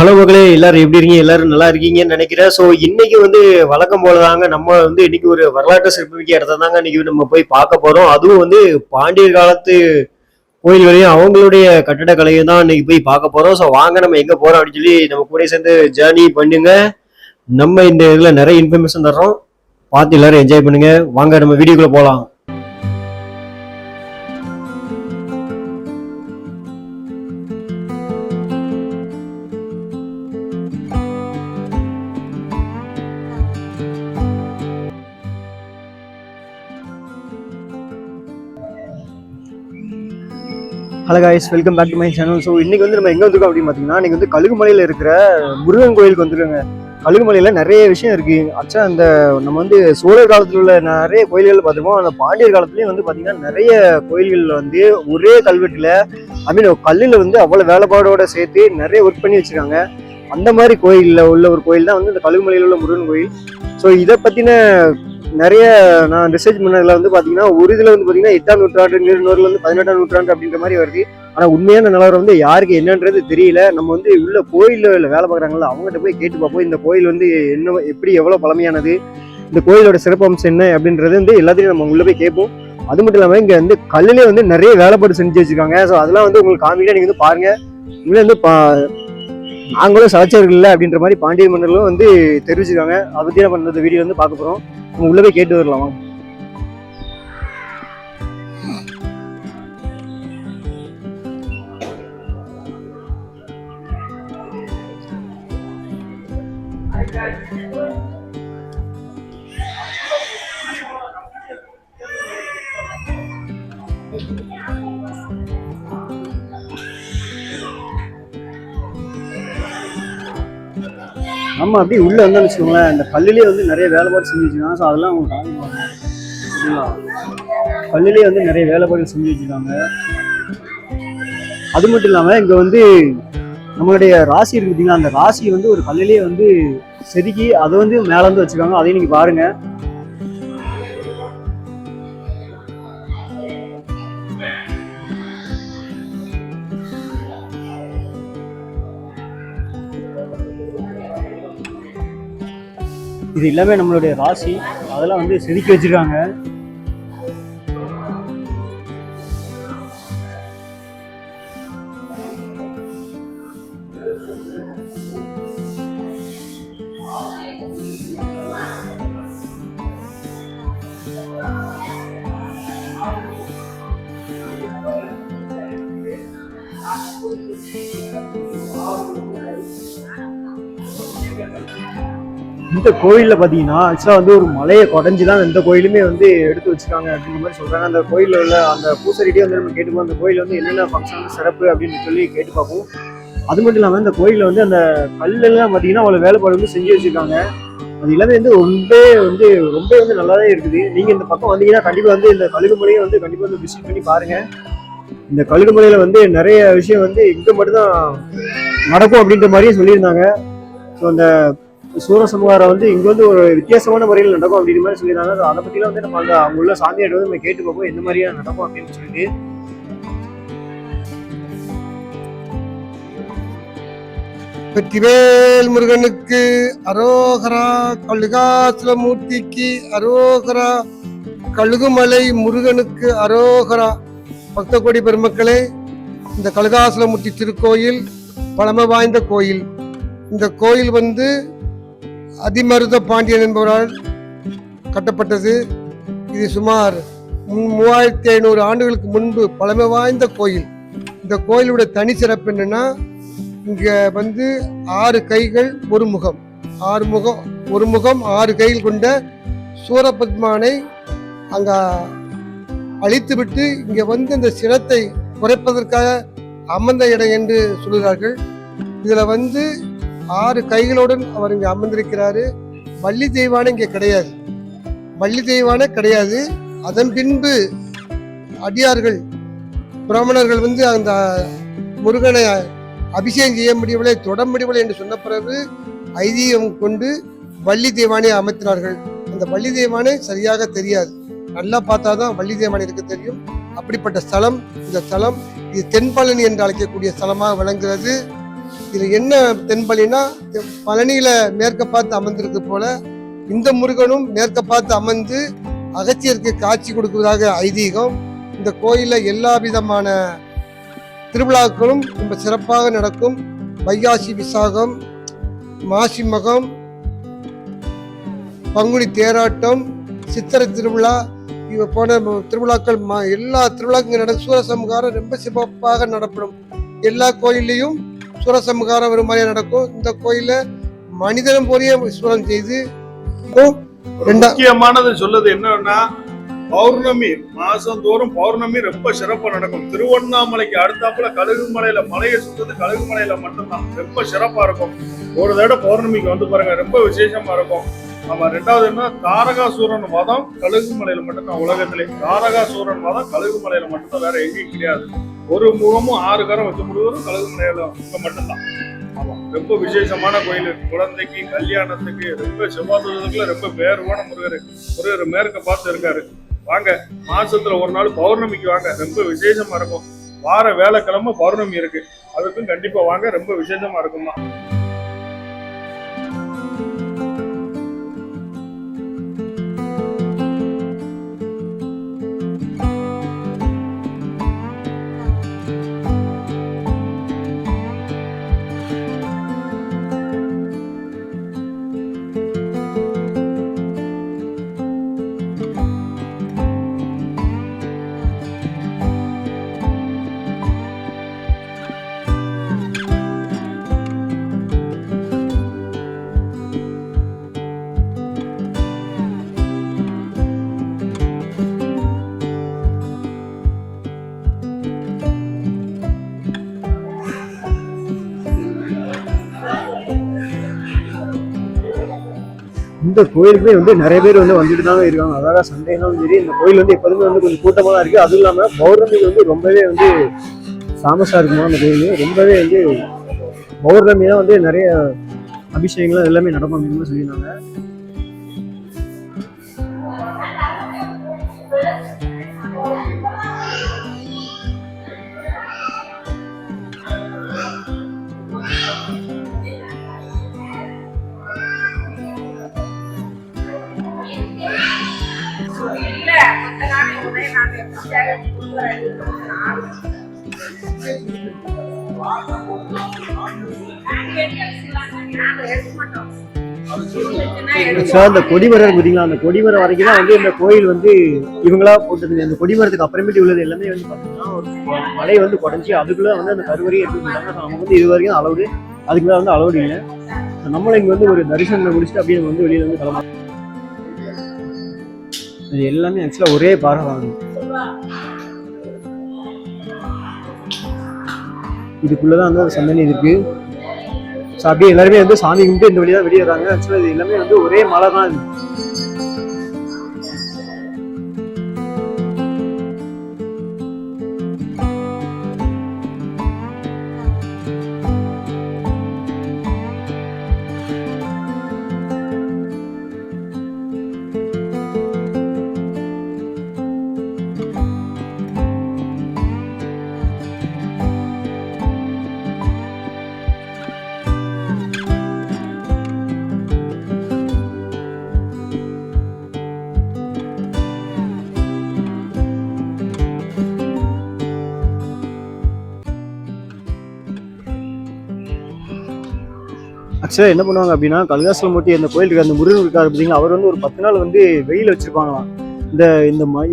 Hello மக்களே, எல்லாரும் எப்படி இருக்கீங்க? எல்லாரும் நல்லா இருக்கீங்கன்னு நினைக்கிறேன். ஸோ இன்னைக்கு வழக்கம் போல தாங்க நம்ம இன்னைக்கு ஒரு வரலாற்று சிறப்புமிக்க இடத்த தாங்க இன்னைக்கு நம்ம போய் பார்க்க போறோம். அதுவும் பாண்டியர் காலத்து கோயில்களையும் அவங்களுடைய கட்டடக்கலையும் தான் இன்னைக்கு போய் பார்க்க போறோம். ஸோ வாங்க நம்ம எங்க போறோம் அப்படின்னு சொல்லி நம்ம கூட சேர்ந்து ஜேர்னி பண்ணுங்க. நம்ம இந்த இதுல நிறைய இன்ஃபர்மேஷன் தர்றோம். பார்த்து எல்லாரும் என்ஜாய் பண்ணுங்க. வாங்க நம்ம வீடியோக்குள்ள போலாம். Hello guys, welcome back to my channel. So இன்னைக்கு நம்ம எங்கே வந்திருக்கோம் அப்படின்னு பார்த்தீங்கன்னா, இன்னைக்கு கழுகுமலையில் இருக்கிற முருகன் கோயிலுக்கு வந்துருக்காங்க. கழுகுமலையில் நிறைய விஷயம் இருக்கு. ஆக்சுவலாக அந்த நம்ம சோழர் காலத்தில் உள்ள நிறைய கோயில்கள் பார்த்துருப்போம். அந்த பாண்டியர் காலத்துலேயும் பார்த்தீங்கன்னா நிறைய கோயில்கள் ஒரே கல்வெட்டில் கல்லில் அவ்வளோ வேலைப்பாடோட சேர்த்து நிறைய ஒர்க் பண்ணி வச்சிருக்காங்க. அந்த மாதிரி கோயிலில் உள்ள ஒரு கோயில் தான் இந்த கழுகுமலையில் உள்ள முருகன் கோயில். ஸோ இதை பற்றின நிறைய நான் ரிசர்ச் பண்ணதுல பார்த்தீங்கன்னா, ஒரு இதில் பார்த்தீங்கன்னா 8ஆம் நூற்றாண்டு, இன்னொரு 18ஆம் நூற்றாண்டு அப்படின்ற மாதிரி வருது. ஆனால் உண்மையான நிலவரம் யாருக்கு என்னன்றது தெரியல. நம்ம உள்ள கோயிலில் வேலை பார்க்குறாங்கல்ல, அவங்ககிட்ட போய் கேட்டு பார்ப்போம். இந்த கோயில் என்ன, எப்படி, எவ்வளோ பழமையானது, இந்த கோயிலோட சிறப்பம்சம் என்ன அப்படின்றது எல்லாத்தையும் நம்ம உள்ள போய் கேட்போம். அது மட்டும் இல்லாமல் இங்கே கல்லுலேயே நிறைய வேலைப்பாடு செஞ்சு வச்சிருக்காங்க. ஸோ அதெல்லாம் உங்களுக்கு காமிக்க நீங்கள் பாருங்க. இங்கே நாங்களும் சலைச்சவர்கள் இல்லை அப்படின்ற மாதிரி பாண்டிய மன்னர்களும் தெரிவிச்சிருக்காங்க. அதை பற்றி நம்ம இந்த வீடியோ பார்க்க போகிறோம். நம்ம உள்ள போய் கேட்டு வரலாமா? நம்ம அப்படியே உள்ள வந்தோம்னு வச்சுக்கோங்களேன், இந்த கல்லுலேயே நிறைய வேலைப்பாடு செஞ்சு வச்சுருக்காங்க. ஸோ அதெல்லாம் அவங்க காமிப்பாங்க. கல்லுலேயே நிறைய வேலைப்பாடு செஞ்சு வச்சுருக்காங்க. அது மட்டும் இல்லாமல் இங்கே நம்மளுடைய ராசி இருக்கு பார்த்தீங்கன்னா, அந்த ராசி ஒரு கல்லுலேயே செதுக்கி அதை மேலே வச்சுருக்காங்க. அதையும் நீங்கள் பாருங்க. இது எல்லாமே நம்மளுடைய ராசி, அதெல்லாம் செதுக்கி வச்சிருக்காங்க. இந்த கோயிலில் பார்த்தீங்கன்னா ஆக்சுவலாக ஒரு மலையை குடஞ்சி தான் இந்த கோயிலுமே எடுத்து வச்சுருக்காங்க அப்படின்ற மாதிரி சொல்கிறாங்க. அந்த கோயிலில் உள்ள அந்த பூசரிட்டே நம்ம கேட்டுப்போம். அந்த கோயில் என்னென்ன ஃபங்க்ஷன் சிறப்பு அப்படின்னு சொல்லி கேட்டு பார்ப்போம். அது மட்டும் இல்லாமல் இந்த கோயிலில் அந்த கல்லெல்லாம் பார்த்தீங்கன்னா அவ்வளோ வேலைப்பாடு செஞ்சு வச்சுருக்காங்க. அது எல்லாமே ரொம்ப நல்லா தான் இருக்குது. நீங்கள் இந்த பக்கம் வந்தீங்கன்னா கண்டிப்பாக இந்த கழுகுமலையை கண்டிப்பாக விசிட் பண்ணி பாருங்கள். இந்த கழுகுமலையில் நிறைய விஷயம் இங்கே மட்டும்தான் நடக்கும் அப்படின்ற மாதிரியும் சொல்லியிருந்தாங்க. ஸோ அந்த சூரசம்ஹாரம் இங்க ஒரு வித்தியாசமான முறையில் நடக்கும் அப்படின்ற மாதிரி சொல்லியிருந்தாங்க. அதை பற்றிலாம் நம்ம அவங்க உள்ள சாமியார் நம்ம கேட்டு பார்ப்போம் எந்த மாதிரியா நடக்கும் அப்படின்னு சொல்லிட்டு. வெற்றிவேல் முருகனுக்கு அரோகரா, கழுகாசுரமூர்த்திக்கு அரோகரா, கழுகுமலை முருகனுக்கு அரோகரா. பக்த கோடி பெருமக்களே, இந்த கழுகாசுரமூர்த்தி திருக்கோயில் பழமை வாய்ந்த கோயில். இந்த கோயில் அதிமருத பாண்டியன் என்பவரால் கட்டப்பட்டது. இது சுமார் 3500 ஆண்டுகளுக்கு முன்பு பழமை வாய்ந்த கோயில். இந்த கோயிலுடைய தனி சிறப்பு என்னன்னா, இங்க 6 கைகள் ஒரு முகம், 6 கைகள் கொண்ட சூரபத்மானை அங்க அழித்துவிட்டு இங்க இந்த சினத்தை குறைப்பதற்காக அமர்ந்த இடம் என்று சொல்கிறார்கள். இதுல 6 கைகளுடன் அவர் இங்க அமர்ந்திருக்கிறாரு. வள்ளி தெய்வானை இங்க கிடையாது, வள்ளி தெய்வானை கிடையாது. அதன் பின்பு அடியார்கள் பிராமணர்கள் அந்த முருகனை அபிஷேகம் செய்ய முடியவில்லை, தொட முடியவில்லை என்று சொன்ன பிறகு ஐதீகம் கொண்டு வள்ளி தெய்வானை அமர்த்தினார்கள். அந்த வள்ளி தெய்வானை சரியாக தெரியாது, நல்லா பார்த்தாதான் வள்ளி தெய்வானை இருக்க தெரியும். அப்படிப்பட்ட ஸ்தலம் இந்த ஸ்தலம். இது தென்பழனி என்று அழைக்கக்கூடிய ஸ்தலமாக விளங்குகிறது. இதில் என்ன தென்பலினா, பழனியில மேற்க பார்த்து அமர்ந்திருக்கு போல இந்த முருகனும் மேற்க பார்த்து அமர்ந்து அகத்தியருக்கு காட்சி கொடுக்குவதாக ஐதீகம். இந்த கோயிலில் எல்லா விதமான திருவிழாக்களும் ரொம்ப சிறப்பாக நடக்கும். வைகாசி விசாகம், மாசி மகம், பங்குனி தேராட்டம், சித்திரை திருவிழா போன திருவிழாக்கள் எல்லா திருவிழாக்கும் நடக்கும். சூரசம்ஹாரம் ரொம்ப சிறப்பாக நடப்படும். எல்லா கோயில்லையும் சூரசம்ஹாரம் ஒரு மாதிரியா நடக்கும். இந்த கோயில மனிதனும் போலியே சூரம் செய்து முக்கியமானது சொல்லுது என்னன்னா, பௌர்ணமி மாசந்தோறும் பௌர்ணமி ரொம்ப சிறப்பா நடக்கும். திருவண்ணாமலைக்கு அடுத்தாப்புல கழுகுமலையில மலையை சுத்தது கழுகுமலையில மட்டும்தான் ரொம்ப சிறப்பா இருக்கும். ஒரு தடவை பௌர்ணமிக்கு வந்து பாருங்க, ரொம்ப விசேஷமா இருக்கும். ஆமா, ரெண்டாவது என்ன, தாரகாசூரன் வதம் கழுகுமலையில மட்டும்தான். உலகத்திலே தாரகாசூரன் வதம் கழுகுமலையில மட்டும்தான், வேற எங்கேயும் கிடையாது. ஒரு முகமும் 6 கரம் வச்சு முழுவதும் கழுகுமலையில மட்டும்தான். ஆமா, ரொம்ப விசேஷமான கோயில். குழந்தைக்கு, கல்யாணத்துக்கு, ரொம்ப செவ்வாய்க்குள்ள ரொம்ப பேருவான முருகர் மேற்க பார்த்து இருக்காரு. வாங்க, மாசத்துல ஒரு நாள் பௌர்ணமிக்கு வாங்க, ரொம்ப விசேஷமா இருக்கும். வார வேலைக்கிழமை பௌர்ணமி இருக்கு, அதுக்கும் கண்டிப்பா வாங்க, ரொம்ப விசேஷமா இருக்குமா. இந்த கோயிலுக்குமே வந்து நிறைய பேர் வந்து வந்துட்டு தாங்க இருக்காங்க. அதாவது சண்டேனாலும் சரி, இந்த கோயில் வந்து எப்போதுமே வந்து கொஞ்சம் கூட்டமாக தான் இருக்குது. அதுவும் இல்லாமல் பௌர்ணமி வந்து ரொம்பவே வந்து ஃபேமஸாக இருக்குமா அந்த கோயில். ரொம்பவே வந்து பௌர்ணமி தான் வந்து நிறைய அபிஷேகங்கள் எல்லாமே நடப்பாங்க சொல்லியிருந்தாங்க. அந்த கொடிமரம் பார்த்தீங்களா, அந்த கொடிமரம் வரைக்கும் தான் வந்து இந்த கோயில் வந்து இவங்களா போட்டது. அந்த கொடிமரத்துக்கு அப்புறமேட்டு உள்ளது எல்லாமே வந்து பார்த்தீங்கன்னா ஒரு மலை வந்து குறைஞ்சி அதுக்குள்ள வந்து அந்த கருவறையை எடுத்துக்கிட்டாங்க. நமக்கு வந்து இது வரைக்கும் அலவுடு, அதுக்குள்ள வந்து அலவுடு இல்லை. நம்மளும் இங்க வந்து ஒரு தரிசனம் முடிச்சுட்டு அப்படியே நம்ம வந்து வெளியில வந்து கிளம்பலாம். இது எல்லாமே ஆக்சுவலா ஒரே பாரவாங்க. இதுக்குள்ளதான் வந்து அந்த சந்தனி இருக்கு. ஸோ அப்படியே எல்லாருமே வந்து சாமி கும்பிட்டு இந்த வழியா வெளியே வராங்க. ஆக்சுவலா இது எல்லாமே வந்து ஒரே மலை தான் இது. ஆக்சுவலாக என்ன பண்ணுவாங்க அப்படின்னா, கல்காசலமூர்த்தி அந்த கோயிலுக்கு அந்த முருகன் இருக்காரு பார்த்தீங்களா, அவர் வந்து ஒரு 10 நாள் வந்து வெயில் வச்சிருப்பாங்களாம்.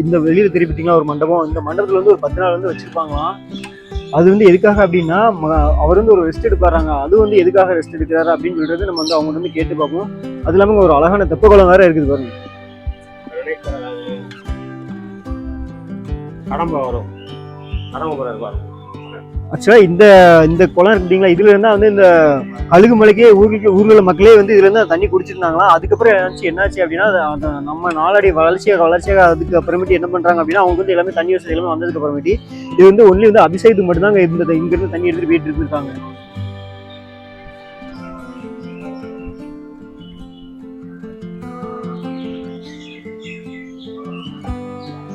இந்த வெளியில திருப்பி பார்த்தீங்களா ஒரு மண்டபம், இந்த மண்டபத்தில் வந்து ஒரு 10 நாள் வந்து வச்சிருப்பாங்களாம். அது வந்து எதுக்காக அப்படின்னா, அவர் வந்து ஒரு ரெஸ்ட் எடுப்பாராங்க. அது வந்து எதுக்காக ரெஸ்ட் எடுக்கிறாரு அப்படின்னு சொல்றது நம்ம வந்து அவங்க வந்து கேட்டு பார்ப்போம். அது இல்லாமல் ஒரு அழகான தெப்ப குளம் வேற இருக்குது பாருங்க. கடம்பை வரும், கடம்பை இருப்பார். ஆக்சுவலாக இந்த குளம் இருக்குங்களா, இதுல இருந்தா வந்து இந்த கழுகுமலைக்கே ஊர்ல மக்களே வந்து இதுல இருந்து தண்ணி குடிச்சிருந்தாங்களா. அதுக்கப்புறம் என்னாச்சு அப்படின்னா, நம்ம நாளடி வளர்ச்சியாக அதுக்கு அப்புறமேட்டு என்ன பண்றாங்க அப்படின்னா, அவங்க வந்து எல்லாமே தண்ணி வசதி எல்லாமே வந்ததுக்கு அப்புறமேட்டு இது வந்து ஒன்லி வந்து அபிஷேகத்துக்கு மட்டும்தாங்க இருந்தது. இங்க இருந்து தண்ணி எடுத்துட்டு போயிட்டு இருந்திருக்காங்க.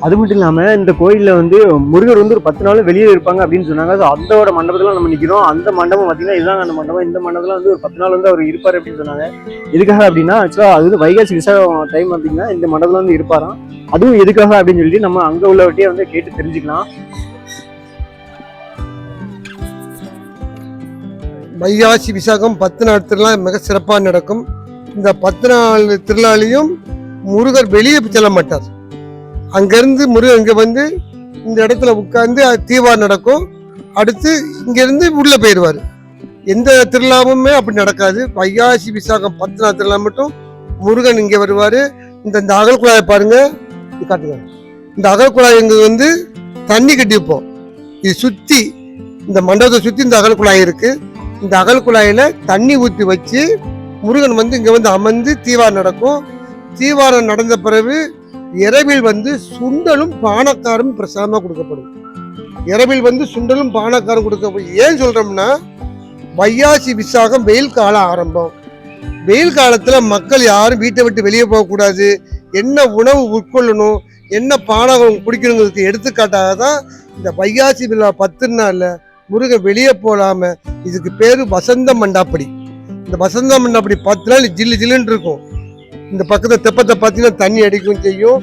அது மட்டும் இல்லாமல் இந்த கோயிலில் வந்து முருகர் வந்து ஒரு 10 நாள் வெளியே இருப்பாங்க அப்படின்னு சொன்னாங்க. ஸோ அதோட மண்டபத்தில் நம்ம நிற்கிறோம். அந்த மண்டபம் பார்த்தீங்கன்னா இதுதான் அந்த மண்டபம். இந்த மண்டபத்தில் வந்து ஒரு 10 நாள் வந்து அவர் இருப்பார் அப்படின்னு சொன்னாங்க. எதுக்காக அப்படின்னா ஆக்சுவலாக அது வந்து வைகாசி விசாகம் டைம் பார்த்தீங்கன்னா இந்த மண்டபத்தில் வந்து இருப்பாராம். அதுவும் எதுக்காக அப்படின்னு சொல்லிட்டு நம்ம அங்கே உள்ளவட்டியே வந்து கேட்டு தெரிஞ்சுக்கலாம். வைகாசி விசாகம் 10 நாள் திருவிழா மிக சிறப்பாக நடக்கும். இந்த 10 நாள் திருநாளையும் முருகர் வெளியே செல்ல மாட்டார். அங்கேருந்து முருகர் இங்கே வந்து இந்த இடத்துல உட்கார்ந்து தீபாவளி நடக்கும். அடுத்து இங்கேருந்து உள்ளே போயிடுவார். எந்த திருவிழாவுமே அப்படி நடக்காது. வைகாசி விசாகம் 10 நாள் திருவிழா மட்டும் முருகன் இங்கே வருவார். இந்த அகல் குழாயை பாருங்க, இது காட்டுங்க. இந்த அகல் குழாய் இங்கே வந்து தண்ணி கட்டி வைப்போம். இது சுற்றி இந்த மண்டபத்தை சுற்றி இந்த அகல் குழாய் இருக்குது. இந்த அகல் குழாயில் தண்ணி ஊற்றி வச்சு முருகன் வந்து இங்கே வந்து அமர்ந்து தீவாரம் நடக்கும். தீவாரம் நடந்த பிறகு இரவில் வந்து சுண்டலும் பானக்காரும் பிரசாதமாக கொடுக்கப்படும். இரவில் வந்து சுண்டலும் பானக்காரும் கொடுக்கப்படும். ஏன் சொல்கிறோம்னா வைகாசி விசாகம் வெயில் காலம் ஆரம்பம். வெயில் காலத்தில் மக்கள் யாரும் வீட்டை விட்டு வெளியே போகக்கூடாது. என்ன உணவு உட்கொள்ளணும், என்ன பானகம் குடிக்கணுங்கிறதுக்கு எடுத்துக்காட்டாக தான் இந்த வைகாசி விழா 10 நாளில் முருகன் வெளியே போகாம, இதுக்கு பேரு வசந்த மண்டாப்படி. இந்த வசந்த மண்டாப்படி 10 நாள் ஜில்லு ஜில்லுன்னு இருக்கும். இந்த பக்கத்தை தெப்பத்தை பார்த்தீங்கன்னா தண்ணி அடிக்கும் செய்யும்.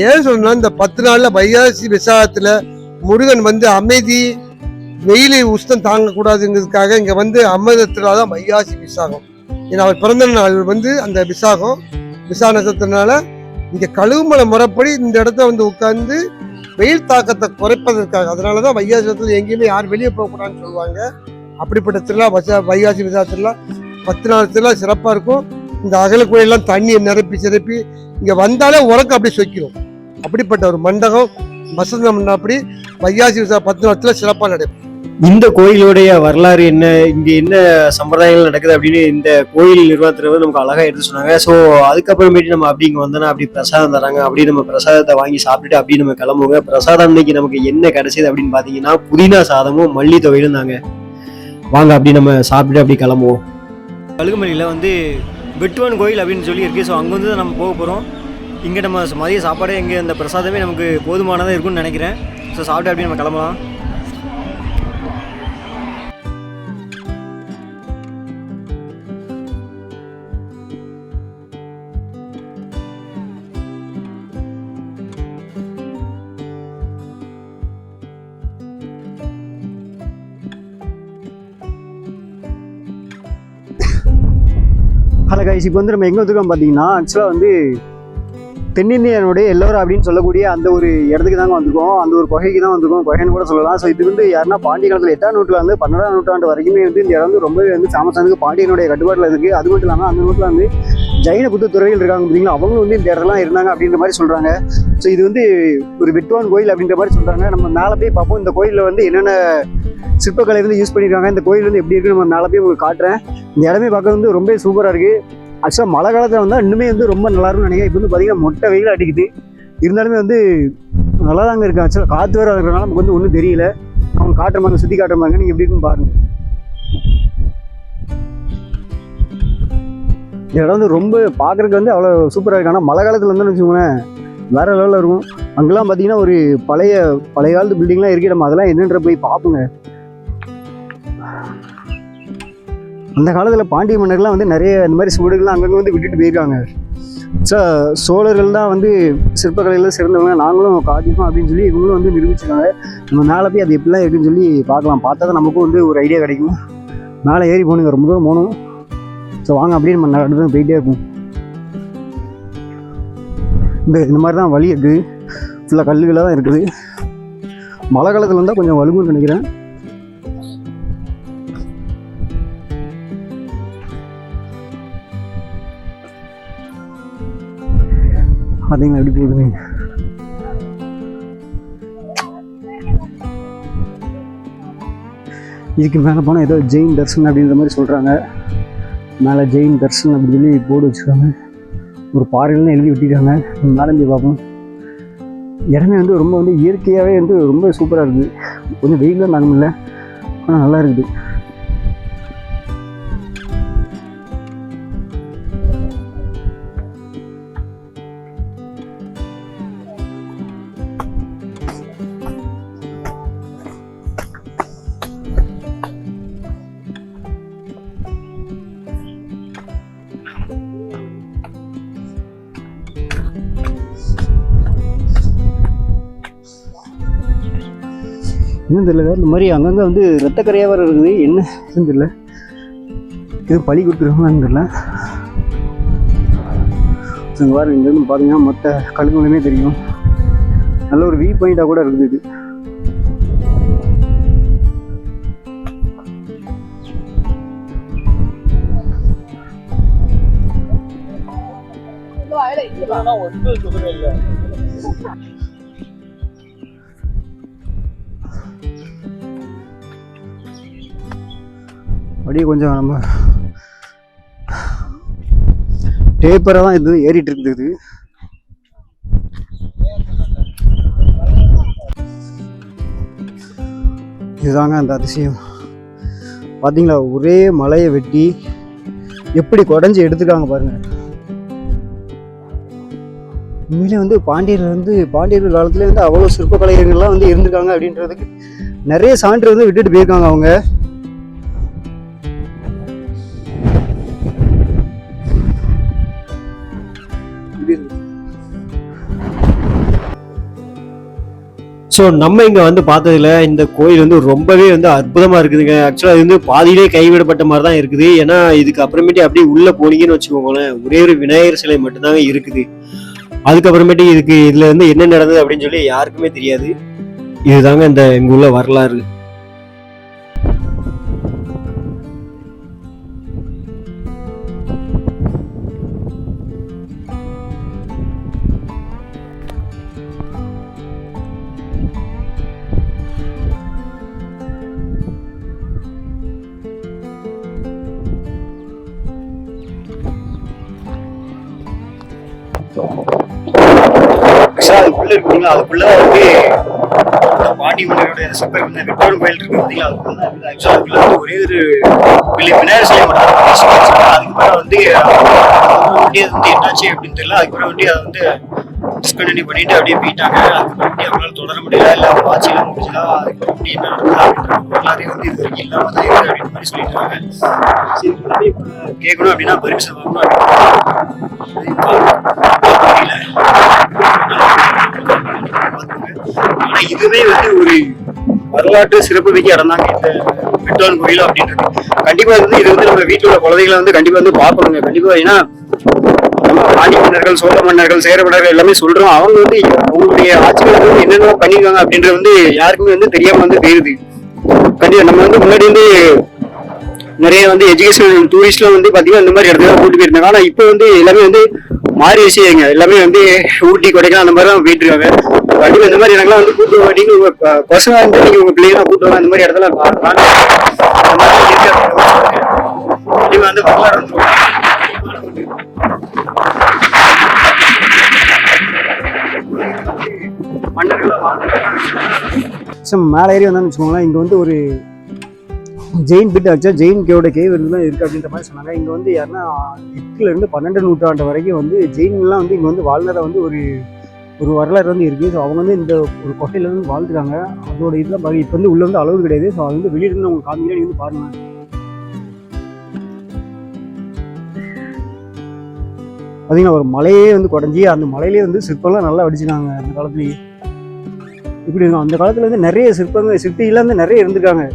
ஏன் சொன்னா இந்த 10 நாள்ல வைகாசி விசாகத்துல முருகன் வந்து அமைதி, வெயிலை உஷ்ணம் தாங்கக்கூடாதுங்கிறதுக்காக இங்க வந்து அமிர்தத்துல தான் வைகாசி விசாகம். ஏன்னா அவர் பிறந்த நாள் வந்து அந்த விசாக நட்சத்திரனால இங்க கழுகுமலை முறைப்படி இந்த இடத்த வந்து உட்கார்ந்து வெயில் தாக்கத்தை குறைப்பதற்காக, அதனாலதான் வைகாசி விசாகத்துல எங்கேயுமே யாரும் வெளியே போகக்கூடாதுன்னு சொல்லுவாங்க. அப்படிப்பட்ட திருவிழா வைகாசி விசாகத்துல 10 நாள் திருவிழா சிறப்பா இருக்கும். இந்த அகலக்குழையெல்லாம் தண்ணியை நிரப்பி இங்க வந்தாலே உறக்க அப்படியே சொக்கிடும். அப்படிப்பட்ட ஒரு மண்டபம் வசந்த மண்டபப்படி வைகாசி விசாகம் 10 நாள் சிறப்பாக நடைபெறும். இந்த கோயிலுடைய வரலாறு என்ன, இங்க என்ன சம்பிரதாயங்கள் நடக்குது அப்படின்னு இந்த கோயில் நிர்வாகத்துல வந்து நமக்கு அழகா எடுத்து சொன்னாங்க. ஸோ அதுக்கப்புறமேட்டு நம்ம அப்படி இங்க வந்தோம்னா அப்படி பிரசாதம் தராங்க. அப்படி நம்ம பிரசாதத்தை வாங்கி சாப்பிட்டுட்டு அப்படி நம்ம கிளம்புவோங்க. பிரசாதம் இன்னைக்கு நமக்கு என்ன கிடைச்சது அப்படின்னு பாத்தீங்கன்னா புதினா சாதமும் மல்லி துவையிலும் தாங்க. வாங்க அப்படி நம்ம சாப்பிட்டுட்டு அப்படி கிளம்புவோம். கழுகுமலையில் வந்து வெட்டுவன் கோயில் அப்படின்னு சொல்லி இருக்குது. ஸோ அங்கே வந்து நம்ம போக போகிறோம். இங்கே நம்ம மதிய சாப்பாடே இங்கே இந்த பிரசாதமே நமக்கு போதுமானதாக இருக்கும்னு நினைக்கிறேன். ஸோ சாப்பிட்டு அப்படி நம்ம கிளம்பலாம். ஹலோ கைஸ், இப்போ வந்து நம்ம எங்கே வந்துருக்கோம் பார்த்தீங்கன்னா ஆக்சுவலாக வந்து தென்னிந்தியனுடைய எல்லோரும் அப்படின்னு சொல்லக்கூடிய அந்த ஒரு இடத்துக்கு தாங்க வந்திருக்கோம். அந்த ஒரு குகைக்கு தான் வந்திருக்கோம், குகைன்னு கூட சொல்லலாம். ஸோ இது வந்து யாருன்னா பாண்டிய காலத்தில் 8ஆம் நூற்றாண்டு 12ஆம் நூற்றாண்டு வரைக்குமே வந்து இந்த இடம் வந்து ரொம்பவே வந்து சாமசானுக்கு பாண்டியனுடைய கட்டுப்பாட்டில் இருக்குது. அது மட்டும் இல்லாமல் அந்த நூற்றில் வந்து ஜைன புத்த துறவிகள் இருக்காங்க பார்த்தீங்களா, அவங்களும் வந்து இந்த இடம்லாம் இருந்தாங்க அப்படின்ற மாதிரி சொல்கிறாங்க. ஸோ இது வந்து ஒரு வெட்டுவான் கோயில் அப்படின்ற மாதிரி சொல்கிறாங்க. நம்ம மேலே போய் பார்ப்போம் இந்த கோயிலில் வந்து என்னென்ன சிற்பக்கலை வந்து யூஸ் பண்ணியிருக்காங்க, இந்த கோயில் வந்து எப்படி இருக்குன்னு நம்ம மேலே போய் உங்களுக்கு காட்டுறேன். இந்த இடமே பார்க்க வந்து ரொம்ப சூப்பராக இருக்குது. ஆக்சுவலாக மழை காலத்தில் வந்தால் இன்னுமே வந்து ரொம்ப நல்லா இருக்கும்னு நினைக்கிறேன். இப்போ வந்து பார்த்தீங்கன்னா மொட்டை வெயில் அடிக்குது, இருந்தாலுமே வந்து நல்லா தாங்க இருக்குது. ஆக்சுவலாக காற்று வேறு இருக்கிறனால நமக்கு வந்து ஒன்றும் தெரியல. அவங்க காட்டுற மாதிரி சுற்றி காட்டுற மாதிரி நீங்கள் எப்படி இருக்குன்னு பாருங்கள். இந்த இடம் வந்து ரொம்ப பார்க்குறதுக்கு வந்து அவ்வளோ சூப்பராக இருக்குது. ஆனால் மழை காலத்தில் வந்து வச்சுக்கோங்களேன் வேறு லெவலில் இருக்கும். அங்கெல்லாம் பார்த்தீங்கன்னா ஒரு பழைய காலத்து பில்டிங்லாம் இருக்குது. நம்ம அதெல்லாம் என்னன்ற போய் பார்ப்போங்க. அந்த காலத்தில் பாண்டிய மன்னர்கள்லாம் வந்து நிறைய இந்த மாதிரி சுவடுகள்லாம் அங்கங்கே வந்து விட்டுட்டு போயிருக்காங்க. ஸோ சோழர்கள் தான் வந்து சிற்பக்கலையில் சிறந்தவங்க, நாங்களும் காட்டிப்போம் அப்படின்னு சொல்லி இவங்களும் வந்து நிரூபிச்சிருக்காங்க. நம்ம மேலே போய் அது எப்படிலாம் இருக்குன்னு சொல்லி பார்க்கலாம். பார்த்தா தான் நமக்கும் வந்து ஒரு ஐடியா கிடைக்கும். மேலே ஏறி போகணுங்க, ரொம்ப தூரம் போகணும். ஸோ வாங்க அப்படியே நம்ம நடந்து போயிட்டே இருக்கும். இந்த மாதிரி தான் வழி இருக்குது, ஃபுல்லாக கல்லுகளாக தான் இருக்குது. மழை காலத்தில் இருந்தால் கொஞ்சம் வலுக்குன்னு நினைக்கிறேன். பார்த்தீங்களா எப்படி போகுதுங்க. இதுக்கு மேலே போனால் ஏதோ ஜெயின் தர்ஷன் அப்படின்ற மாதிரி சொல்கிறாங்க. மேலே ஜெயின் தர்ஷன் அப்படின்னு சொல்லி போர்டு வச்சுருக்காங்க. ஒரு பாறையில்தான் எழுதி விட்டிருக்காங்க. மேலே போய் பார்ப்போம். இடமே வந்து ரொம்ப வந்து இயற்கையாகவே வந்து ரொம்ப சூப்பராக இருக்குது. கொஞ்சம் வெயில் தான் தாங்க முடியல, ஆனால் நல்லா இருக்குது. இன்னும் தெரியல, இந்த மாதிரி அங்கங்கே வந்து ரத்தக்கரையாக வர இருக்குது. என்ன இதுன்னு தெரியல, இது பழி கொடுத்துருக்காங்கன்னு தெரியல. இங்கே பாருங்க, இங்கேருந்து பார்த்தீங்கன்னா மற்ற கழுகுகளுமே தெரியும். நல்ல ஒரு வியூ பாயிண்டாக கூட இருக்குது இது. அப்படியே கொஞ்சம் நம்ம டேப்பராக தான் இது ஏறிட்டு இருக்குது. இதுதாங்க அந்த அதிசயம். பார்த்தீங்களா, ஒரே மலையை வெட்டி எப்படி குடஞ்சி எடுத்துக்காங்க பாருங்க. உண்மையிலே வந்து பாண்டியர்கள் காலத்துல வந்து அவ்வளோ சிற்ப கலைஞர்கள்லாம் வந்து இருந்திருக்காங்க அப்படின்றதுக்கு நிறைய சான்று வந்து விட்டுட்டு போயிருக்காங்க அவங்க. ஸோ நம்ம இங்கே வந்து பார்த்ததுல இந்த கோயில் வந்து ரொம்பவே வந்து அற்புதமாக இருக்குதுங்க. ஆக்சுவலாக இது வந்து பாதியிலே கைவிடப்பட்ட மாதிரி தான் இருக்குது. ஏன்னா இதுக்கு அப்புறமேட்டு அப்படியே உள்ளே போனீங்கன்னு வச்சுக்கோங்களேன், ஒரே ஒரு விநாயகர் சிலை மட்டும்தாங்க இருக்குது. அதுக்கப்புறமேட்டு இதில் வந்து என்ன நடந்தது அப்படின்னு சொல்லி யாருக்குமே தெரியாது. இதுதாங்க இந்த எங்கள் உள்ள வரலாறு. அதுக்குள்ள இருக்குங்களா, அதுக்குள்ள வந்து பாண்டி மன்னருடைய சிற்பர் வந்து வெட்டோன் கோயில் இருக்கு பார்த்தீங்களா, அதுக்குள்ள ஆக்சுவலா அதுக்குள்ள வந்து ஒரே ஒரு விநாயகர் சிலை மட்டும். அதுக்கப்புறம் வந்து அது வந்து என்னாச்சு அப்படின்னு தெரியல. அதுக்கப்புறம் வந்து அதை வந்து டிஸ்கண்டினியூ பண்ணிட்டு அப்படியே போயிட்டாங்க. அதுக்கப்புறம் வந்து அவங்களால தொடர முடியல, இல்லை அவங்க ஆட்சியெல்லாம் முடிஞ்சுதா, அதுக்கப்புறம் வந்து என்ன நடந்தது அப்படின்ற வரலாறு வந்து இது வரைக்கும் இல்லாம தான் இருக்கு அப்படின்னு மாதிரி சொல்லிட்டாங்க. சரி, கேட்கணும் அப்படின்னா பர்மிஷன் வாங்கணும் ஆனா இதுவே வந்து ஒரு வரலாற்று சிறப்புமிக்க இடம் தாங்க இந்த வெட்டோன் கோயில் அப்படின்றது. கண்டிப்பா வந்து இது வந்து நம்ம வீட்டில் உள்ள குழந்தைகளை வந்து கண்டிப்பா வந்து பார்க்கணுங்க கண்டிப்பா. ஏன்னா நம்ம பாண்டிய மன்னர்கள், சோழ மன்னர்கள், சேர மன்னர்கள் எல்லாமே சொல்றோம். அவங்க வந்து அவங்களுடைய ஆட்சிகள் வந்து என்னென்ன பண்ணிருக்காங்க அப்படின்றது வந்து யாருக்குமே வந்து தெரியாம வந்து போயிருது. கண்டிப்பா நம்ம வந்து முன்னாடி வந்து நிறைய வந்து எஜுகேஷன் டூரிஸ்ட்லாம் வந்து பாத்தீங்கன்னா இந்த மாதிரி இடத்துல கூட்டு போயிருந்தாங்க. ஆனா இப்போ வந்து எல்லாமே வந்து மாறி விஷயங்க, எல்லாமே வந்து ஊட்டி, கொடைக்கானல் அந்த மாதிரி தான் போயிட்டு இருக்காங்க. கண்டிப்பா இந்த மாதிரி இடங்கள்லாம் வந்து கூட்டு வாட்டிங்க உங்க பசங்க வந்து நீங்க உங்க பிள்ளைங்க கூட்டு வாங்க, இந்த மாதிரி இடத்துல கண்டிப்பா வந்து வரலாறு மேலே ஏறி வந்தான்னு வச்சுக்கோங்களேன். இங்க வந்து ஒரு ஜெயின் பிட், ஆக்சுவலாக ஜெயின் கேவோட கேவ் தான் இருக்குது அப்படின்ற மாதிரி சொன்னாங்க. இங்கே வந்து யாருன்னா 8லேருந்து 12 நூற்றாண்டு வரைக்கும் வந்து ஜெயின்லாம் வந்து இங்கே வந்து வாழ்ந்ததை வந்து ஒரு வரலாறு வந்து இருக்குது. ஸோ அவங்க வந்து இந்த ஒரு கொட்டையில் வந்து வாழ்ந்துருக்காங்க. அதோட இதெல்லாம் பாருங்க, இப்போ வந்து உள்ள வந்து அளவு கிடையாது. ஸோ அது வந்து வெளியிருந்து உங்களுக்கு காமிக்கிறேன், நீங்கள் வந்து பாருங்க. பார்த்தீங்கன்னா ஒரு மலையே வந்து குறைஞ்சி அந்த மலையிலே வந்து சிற்பம்லாம் நல்லா வடிச்சுனாங்க அந்த காலத்துலேயே. இப்படி இருக்கும். அந்த காலத்தில் வந்து நிறைய சிற்பிலாம் வந்து நிறைய இருந்திருக்காங்க.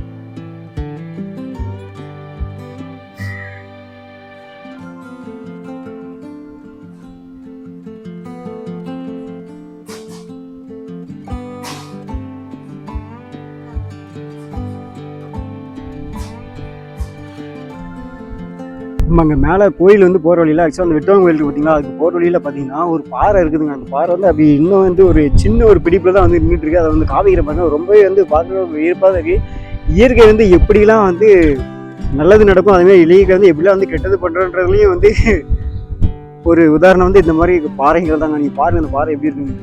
நம்ம அங்கே மேலே கோயில் வந்து போகிற வழியில் ஆக்சுவலாக அந்த வெட்டோன் கோயிலுக்கு பார்த்தீங்கன்னா அதுக்கு போகிற வழியில் பார்த்தீங்கன்னா ஒரு பாறை இருக்குதுங்க. அந்த பாறை வந்து அப்படி இன்னும் வந்து ஒரு சின்ன ஒரு பிடிப்பில் தான் வந்து நின்றுட்டு இருக்கு. அதை வந்து காவிக்கிற பாருங்க, ரொம்பவே வந்து பார்க்க வியப்பாக இருக்கு. இயற்கை வந்து எப்படிலாம் வந்து நல்லது நடக்கும், அதுமாதிரி இயற்கை வந்து எப்படிலாம் வந்து கெட்டது பண்ணுறதுலையும் வந்து ஒரு உதாரணம் வந்து இந்த மாதிரி பாறைகள் தாங்க. நீங்கள் பாருங்க அந்த பாறை எப்படி இருக்குங்க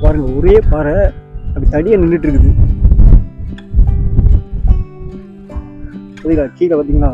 பாருங்க, ஒரே பாறை அப்படி தனியாக நின்றுட்டு இருக்குது. கீழே பார்த்தீங்களா